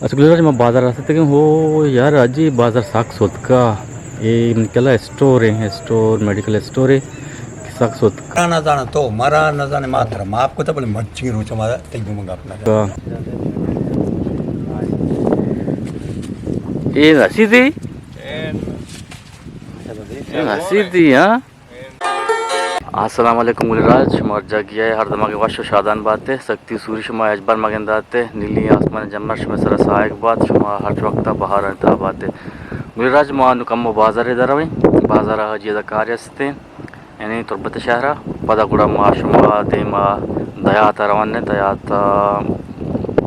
अच्छा गुजरात में बाजार रास्ते तक हो यार अजी बाजार साग सोदका ये इनकेला स्टोर है स्टोर मेडिकल स्टोर है साग सोदका ना जाना तो मरा न जाने मात्र माप को तो बोले मच्छी रोच मारा तेजू मंगा अपना ये रसीदी रसीदी हाँ अस्सलाम वालेकुम गुलराज मर्जा गया है हर दमा के वाशो शादान बात है शक्ति सूर्य शुमा अजबर मगंदाते नीली आसमान जम्मा शुमा सर सहायक बात शुमा हर वक्त बहार अंता बात है गुलराज मा नुकम्मो बाजार दरवे बाजार हजीदा कार्यस्ते यानी तुर्बत शहर पदगुड़ मा शुमा देमा दयाता रवाने दयाता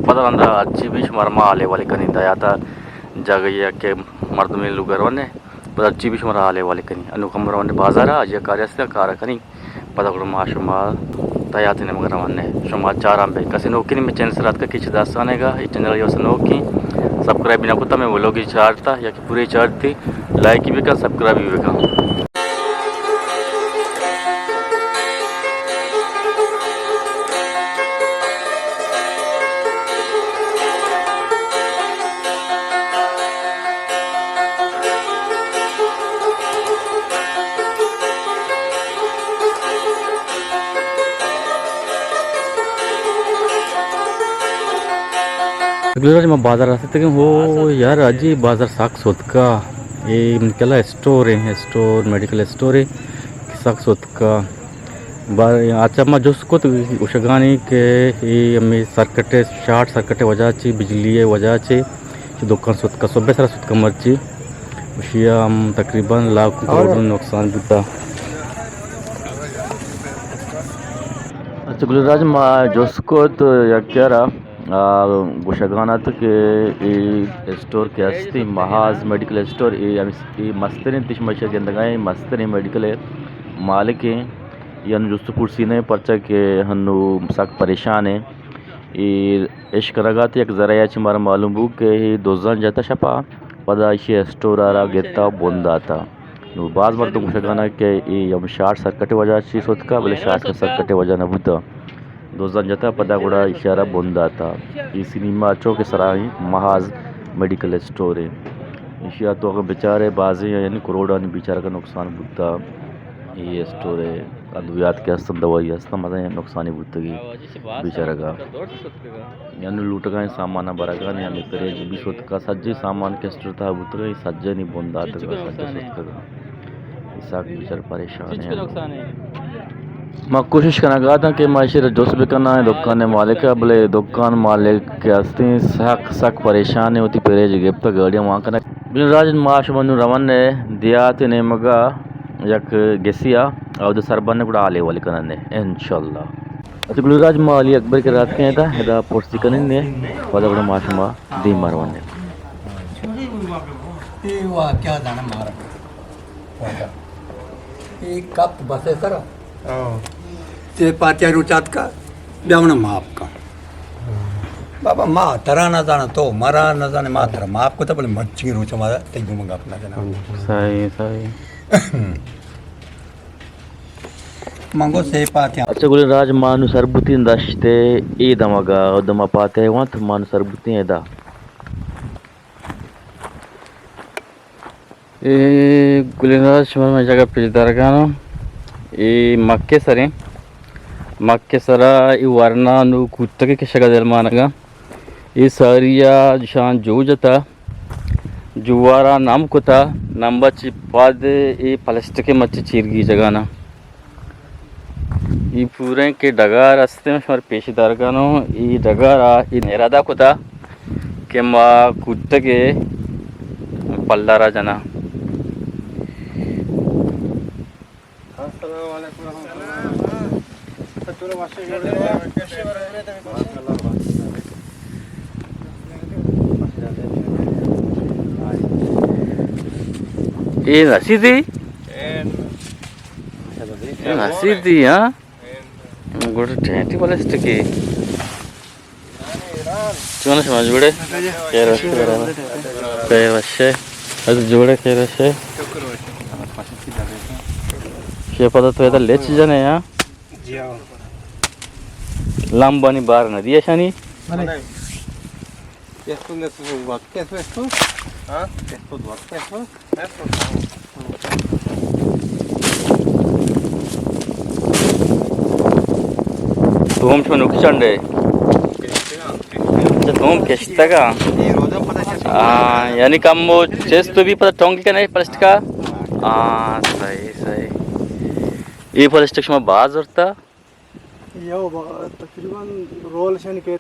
पदलंदा अच्छी भी शुमार मा आले वाले कनी दयाता जगह के मर्द में लोग रवाने पद अच्छी भी शुमार आले वाले कनी अनुकम्म रवाने बाजार अजय कार्यस्ते कार कनी पदगुड़ मा शुमा दयाते मगर रवाने शुमा चार बे कसी नौकरी में चैनल रात का किच दास्तानेगा इस चैनल यो सनोकी सब्सक्राइब बिना कुत्ता मैं वो लोग चार्जता या कि पूरी चार्ज थी लाइक भी का सब्सक्राइब भी का गुजरात में बाजार रास्ते तक हो यार अजी बाजार साग सोदका ये इनकेला स्टोर है स्टोर मेडिकल स्टोर है साग सोदका अच्छा मैं जोसको तो उशगानी के ये हमें सर्कटे शार्ट सर्कटे वजह ची बिजली वजह ची दुकान सोदका सुबह सारा सोदका मर्ची उशिया हम तकरीबन लाख करोड़ नुकसान बुता अच्छा गुजरात में जोसको तो या क्या रहा गुशगानात के स्टोर के अस्ति महाज मेडिकल स्टोर ये मस्तरीन तिश मशर के अंदर मस्तरीन मेडिकल मालिक यन जुस्तु पुरसीने परचा के हनु सक परेशान है ये इश्क रगात एक ज़रा याची मारा मालूम बु के दोजन जाता शपा पदा इशे स्टोर आरा गेता बोंदा था नु बाज मर्द गुशगाना के यम शार्ट सर्कट वजह ची सोत का बोले शार्ट सर्कट वजह न बुता दोजन जाता पदा गुड़ा इशारा बोंदा था ये सिनेमा अच्छो के सराही महाज मेडिकल स्टोर है इशिया तो अगर बेचारे बाजी यानी करोड़ा ने बेचारा का नुकसान बुता ये स्टोर है अद्वियात के हस्तम दवाई हस्तम मजा नुकसानी बुतगी बेचारा का यानी लूट गए सामान बरगा ने यानी करे जी सोत का सज्जे सामान के स्टोर था बुतगा सज्जे नहीं बोंदा था सज्जे सोत का इसा बेचारा परेशान है मैं कोशिश करना था कि माशर जोश भी करना है दुकान मालिक है बोले दुकान मालिक के हस्ती सक सक परेशान है होती पेरे जगह पर गाड़ियाँ वहाँ करना राज माश मनु रवन ने दिया ने मगा यक गेसिया और सरबन ने आले वाले करने इंशाल्लाह अच्छा गुलराज माली अकबर के रात के था हेदा पोस्टी करने ने वाला बड़ा माश मा दी मारवन ने ये वाह क्या जाना मारा ये कप बसे सर ते पात्या रुचात का ब्यावना माप का बाबा माँ तरा ना जाना तो मरा न जाने मात्र माप को तो बोले मच्छी रोच मारा तेजू मंगा अपना जाना सही सही मंगो से पात्या अच्छा गुलराज मानु सरबुतीन दशते ए दमगा दमा पाते वहाँ तो मानु सरबुतीन एदा ये गुलराज में जगह पिजदार का ना ये मक्के सरे मक्के सरा ये वरना नु कुत्ते के शगा दिल मानगा ये सारिया शान जो जता जुवारा नाम को था नंबर चिपाद ये प्लास्टिक के मच्छी चीरगी जगह ना ये पूरे के डगा रास्ते में हमारे पेशीदार का नो ये डगा ये नेरादा को था कि माँ कुत्ते के पल्लारा जना ये रसीदी रसीदी हाँ गोटे टेंटी वाले स्टिकी चुना समझ बड़े कैरशे ಅದು ಜೋಡೆ कैरशे ये पता तो इधर लेच जाने या लांबानी बार नदी है शानी Esto no es un guac, ¿qué es esto? ¿Ah? Esto es guac, ¿qué es esto? Esto 도움 좀 녹지않네. 도움 계시다가 ये रोजा पता चल यानी कम वो चेस्ट तो भी पता टोंगी का नहीं प्लास्टिक का सही सही ये प्लास्टिक में बाज होता यो तकरीबन रोल शन के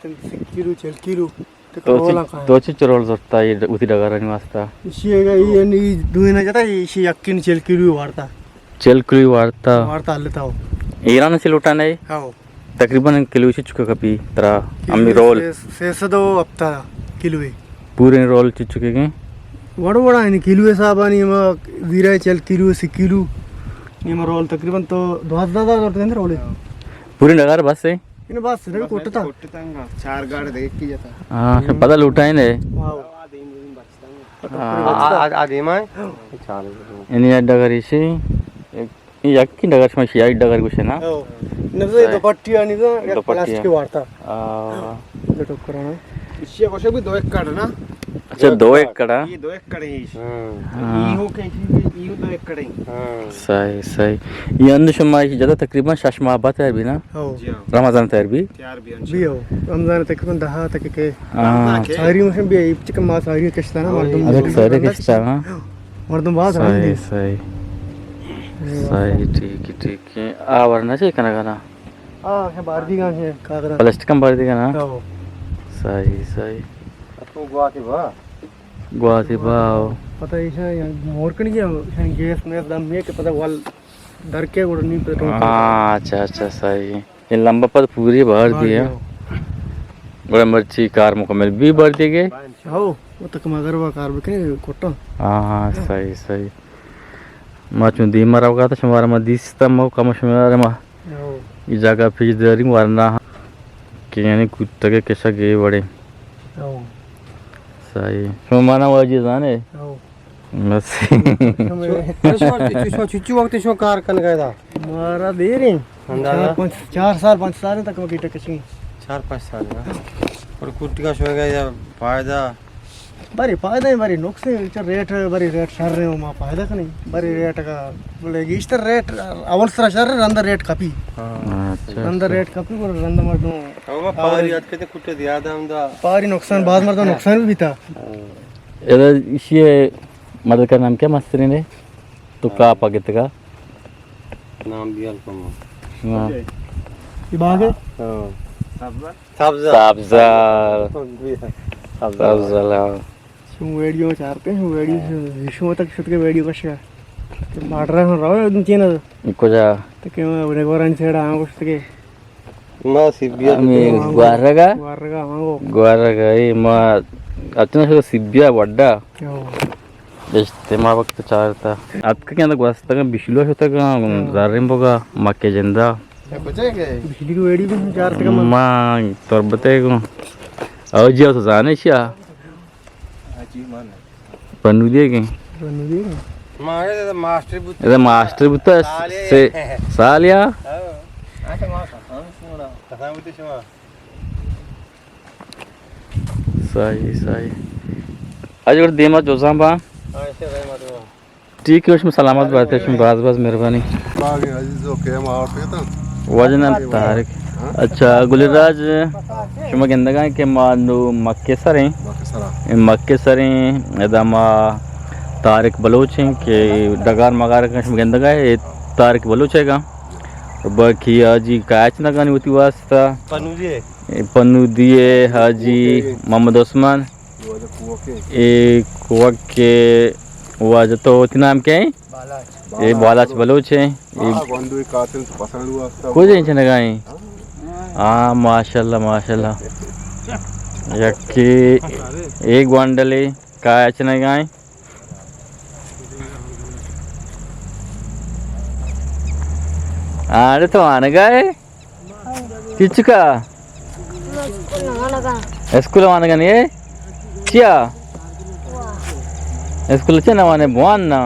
किलो चल किलो तो चीज रोल होता ये उसी डगर नहीं वास्ता इशीगा ये नी दुना जाता इशी यक्किन चल किलो वारता चल क्रू वार्ता वारता अल्लता हो ईरान से लुटा नहीं हाओ तकरीबन किलो से चुका कभी तरह अम्मी रोल सेसदो अपता किलो पूरे रोल चुके गए वड़ा वड़ा इन किलो साहब नी म वीरा चल किलो से किलो नी म रोल तकरीबन तो 2000 करते हैं रोल पूरी डगर बस है इन बस रे कोटता कोट्टंगा चार गाड़ देख की जाता हाँ पता लुटा ही नहीं आदि में चाल इन्हीं डगर इसी यक्की डगर में शियाई डगर कुछ है ना नजर दुपट्टी आणि तो प्लास्टिक वारता लटक कराना इससे वैसे भी 2 एकड़ ना अच्छा 2 एकड़ ये 2 एकड़ ही ये हो के ये 2 एकड़ ही सही सही ये अंदर शमाई ज्यादा तकरीबन शशमाबाद है भी ना हो रमजान तैयार भी तैयार भी भी हो रमजान तकरीबन 10 तक के हाँ सारी मुश्किल भी चिकन मास सारी किस्ता ना मर्दम अरे सारे किस्ता हाँ मर्दम बात सही है सही सही ठीक है वरना चाहिए खाना खाना है बाहर दी गांव है का करा प्लास्टिक कम भर देगा ना हो सही सही तो गुवाहाटी बा गुवाहाटी बाव पता है मोरकणी के गैस में दम में के पता वाल डर के गुड़ नहीं पता अच्छा सही ये लंबा पद पूरी भर दिया बड़ा मिर्ची कार मुकम्मल भी भर दी गए हो वो तक मगर वो कार भी के कोटा हाँ सही सही माचू दी मरा होगा तो शमारा में दिसता मो कम शमारा में हो ये जगह फिर दरी मारना कि यानी कुत्ते के कैसा गए बड़े हो सही शमाना वाजी जाने हो बस चुचू वक्त इसमें कार कन गया था मारा दे रहे अंदाजा 4 साल तक वो कीटक कशी 4-5 साल ना और कुट्टी का शो गया फायदा बरी फायदा है बरी नुकसान चल रेट बरी रेट शर रहे हो मा फायदा का नहीं बरी रेट का बोलेगी इस तरह रेट अवल सरा शर अंदर रेट कापी अच्छा अंदर रेट कापी और रंदा मर दो अब पारी याद करते कुट्टे दिया था हमदा पारी नुकसान बाद मर दो नुकसान भी था ये मदद का नाम क्या मस्त्री ने तो का पाकित का नाम भी अल्पम ये बाग है सब्जा अफजल वीडियो चारते हैं वीडियो विश्व तक शुद्ध के वीडियो कशा माडरा राव एकदम चेन इको जा तो के रेगोरान सेड़ा आंगो के ना सिबिया ग्वारगा वारगा ये मा अतना से सिबिया वड्डा इस्तेमाल वक्त चारता आपका क्या अंदर वास्ता का बिशलो होता का जारिम बोगा मक्के जिंदा बिजली की वीडियो भी चारते का मां तोर बताएगा और जी तो जाने छिया पन्नू दिए के बनु दिए मारे मास्टर बुत ये मास्टर बुता से सालिया अच्छा मां कसा बुत शमा सही आज और देमा जोसा बा ऐसे भाई मत ठीक है उसमें सलामत बात है उसमें बस मेहरबानी बागे अजीज ओके मार पे था वजन तारिक अच्छा गुलराज शुमा गेंदगा के मानो मक्के सरें एदामा तारिक बलोच हैं कि डगार मगार का शुमा गेंदगा है तारिक बलोच है का बाकी हाजी काच ना गानी होती वास्ता पन्नू दिए हाजी मोहम्मद उस्मान एक वके वाज तो नाम क्या है ये बालाच बलोच है कोई टेंशन है गाय हाँ माशाल्लाह यक्की एक वांडले काय अचना गाय अरे तो आने गए किचका स्कूल आने का नहीं क्या स्कूल चे ना वाने बुआन ना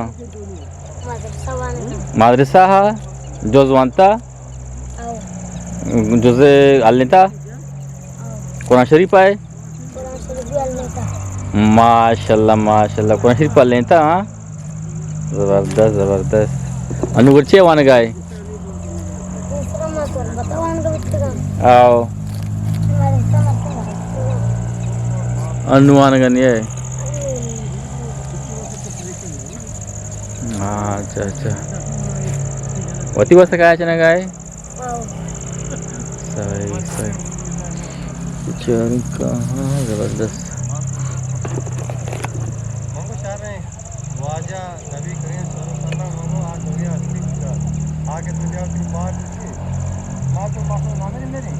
मदरसा हा जोजवानता जोजे अलनेता कुरान शरीफ है माशाल्लाह माशाल्लाह कोणाशी पाळले तर हां जबरदस्त जबरदस्त आणि वरचे वाण गाय आओ अनुवान गनी आहे हाँ अच्छा अच्छा वती वाजता काय ना काय सही सही बिचारी कहाँ जबरदस्त मंगो शार है वाजा नबी करीम सल्लल्लाहु अलैहि वसल्लम आज हो गया 80 का आगे दुनिया की बात थी मां तो माफी मांगनी मेरी